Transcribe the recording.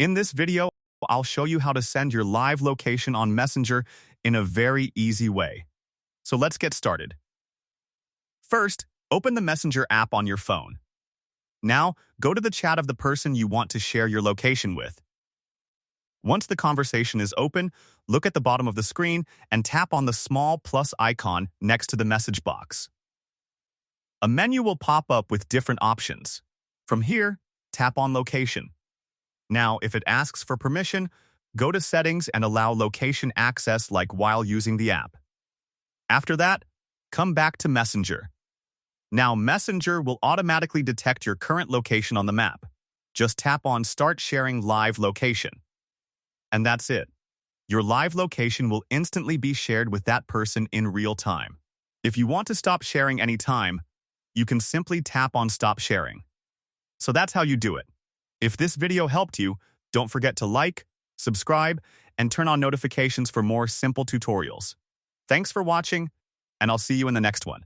In this video, I'll show you how to send your live location on Messenger in a very easy way. So let's get started. First, open the Messenger app on your phone. Now, go to the chat of the person you want to share your location with. Once the conversation is open, look at the bottom of the screen and tap on the small plus icon next to the message box. A menu will pop up with different options. From here, tap on Location. Now, if it asks for permission, go to Settings and allow location access like while using the app. After that, come back to Messenger. Now, Messenger will automatically detect your current location on the map. Just tap on Start Sharing Live Location. And that's it. Your live location will instantly be shared with that person in real time. If you want to stop sharing anytime, you can simply tap on Stop Sharing. So that's how you do it. If this video helped you, don't forget to like, subscribe, and turn on notifications for more simple tutorials. Thanks for watching, and I'll see you in the next one.